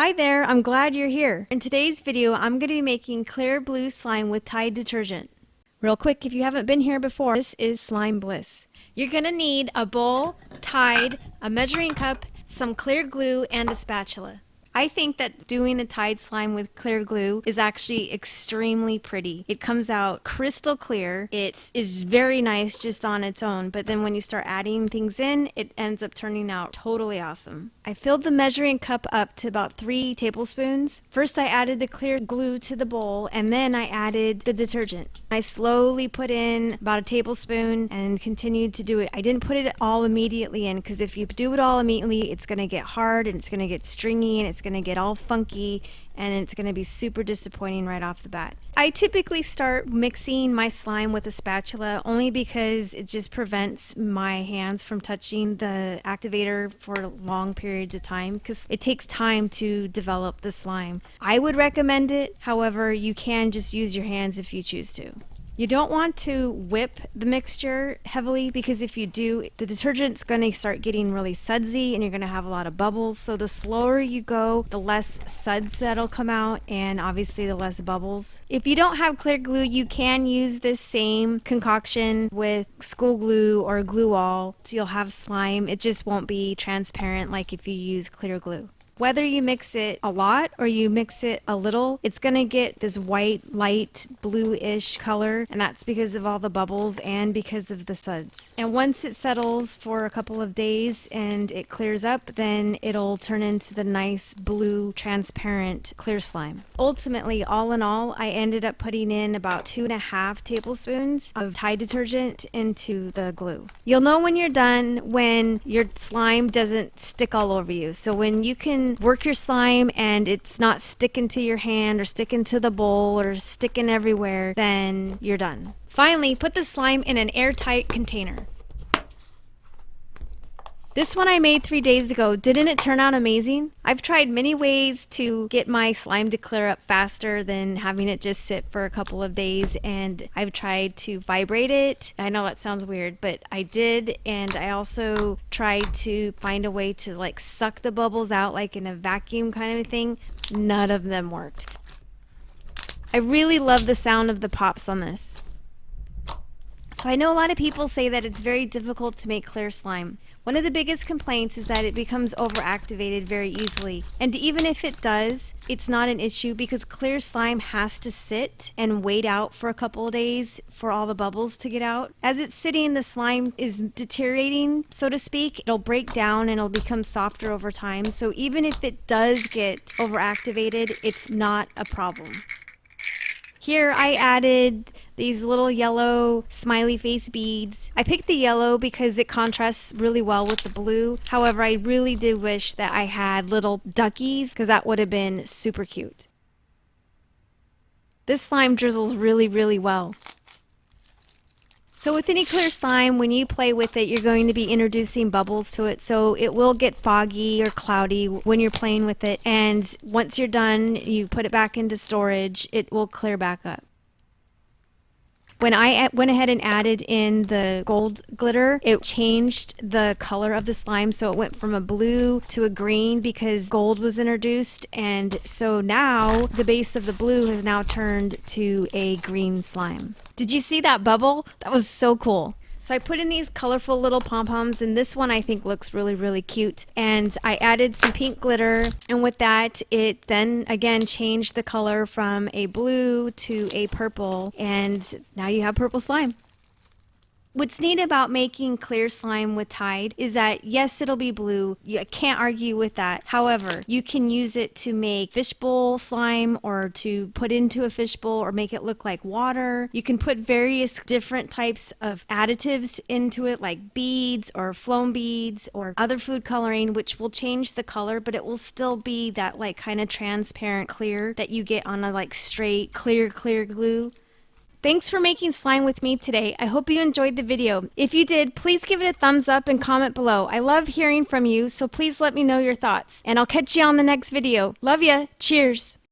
Hi there, I'm glad you're here. In today's video, I'm going to be making clear blue slime with Tide detergent. Real quick, if you haven't been here before, this is Slime Bliss. You're going to need a bowl, Tide, a measuring cup, some clear glue, and a spatula. I think that doing the Tide slime with clear glue is actually extremely pretty. It comes out crystal clear. It is very nice just on its own, but then when you start adding things in, it ends up turning out totally awesome. I filled the measuring cup up to about 3 tablespoons. First I added the clear glue to the bowl, and then I added the detergent. I slowly put in about a tablespoon and continued to do it. I didn't put it all immediately in, because if you do it all immediately, it's going to get hard and it's going to get stringy and it's going to get all funky and it's going to be super disappointing right off the bat. I typically start mixing my slime with a spatula only because it just prevents my hands from touching the activator for long periods of time, because it takes time to develop the slime. I would recommend it, however, you can just use your hands if you choose to. You don't want to whip the mixture heavily, because if you do, the detergent's going to start getting really sudsy and you're going to have a lot of bubbles. So the slower you go, the less suds that'll come out, and obviously the less bubbles. If you don't have clear glue, you can use this same concoction with school glue or glue all, so you'll have slime. It just won't be transparent like if you use clear glue. Whether you mix it a lot or you mix it a little, it's going to get this white, light, bluish color, and that's because of all the bubbles and because of the suds. And once it settles for a couple of days and it clears up, then it'll turn into the nice blue, transparent, clear slime. Ultimately, all in all, I ended up putting in about 2.5 tablespoons of Tide detergent into the glue. You'll know when you're done when your slime doesn't stick all over you. So when you can work your slime and it's not sticking to your hand or sticking to the bowl or sticking everywhere, then you're done. Finally, put the slime in an airtight container. This one I made 3 days ago. Didn't it turn out amazing? I've tried many ways to get my slime to clear up faster than having it just sit for a couple of days, and I've tried to vibrate it. I know that sounds weird, but I did, and I also tried to find a way to like suck the bubbles out like in a vacuum kind of thing. None of them worked. I really love the sound of the pops on this. So I know a lot of people say that it's very difficult to make clear slime. One of the biggest complaints is that it becomes overactivated very easily. And even if it does, it's not an issue, because clear slime has to sit and wait out for a couple of days for all the bubbles to get out. As it's sitting, the slime is deteriorating, so to speak. It'll break down and it'll become softer over time. So even if it does get overactivated, it's not a problem. Here I added these little yellow smiley face beads. I picked the yellow because it contrasts really well with the blue. However, I really did wish that I had little duckies, because that would have been super cute. This slime drizzles really, really well. So with any clear slime, when you play with it, you're going to be introducing bubbles to it, so it will get foggy or cloudy when you're playing with it, and once you're done, you put it back into storage, it will clear back up. When I went ahead and added in the gold glitter, it changed the color of the slime, so it went from a blue to a green because gold was introduced, and so now the base of the blue has now turned to a green slime. Did you see that bubble? That was so cool. So I put in these colorful little pom-poms, and this one I think looks really, really cute. And I added some pink glitter, and with that, it then again changed the color from a blue to a purple, and now you have purple slime. What's neat about making clear slime with Tide is that, yes, it'll be blue. You can't argue with that. However, you can use it to make fishbowl slime, or to put into a fishbowl, or make it look like water. You can put various different types of additives into it, like beads or foam beads or other food coloring, which will change the color, but it will still be that like kind of transparent clear that you get on a like straight clear glue. Thanks for making slime with me today. I hope you enjoyed the video. If you did, please give it a thumbs up and comment below. I love hearing from you, so please let me know your thoughts. And I'll catch you on the next video. Love ya. Cheers.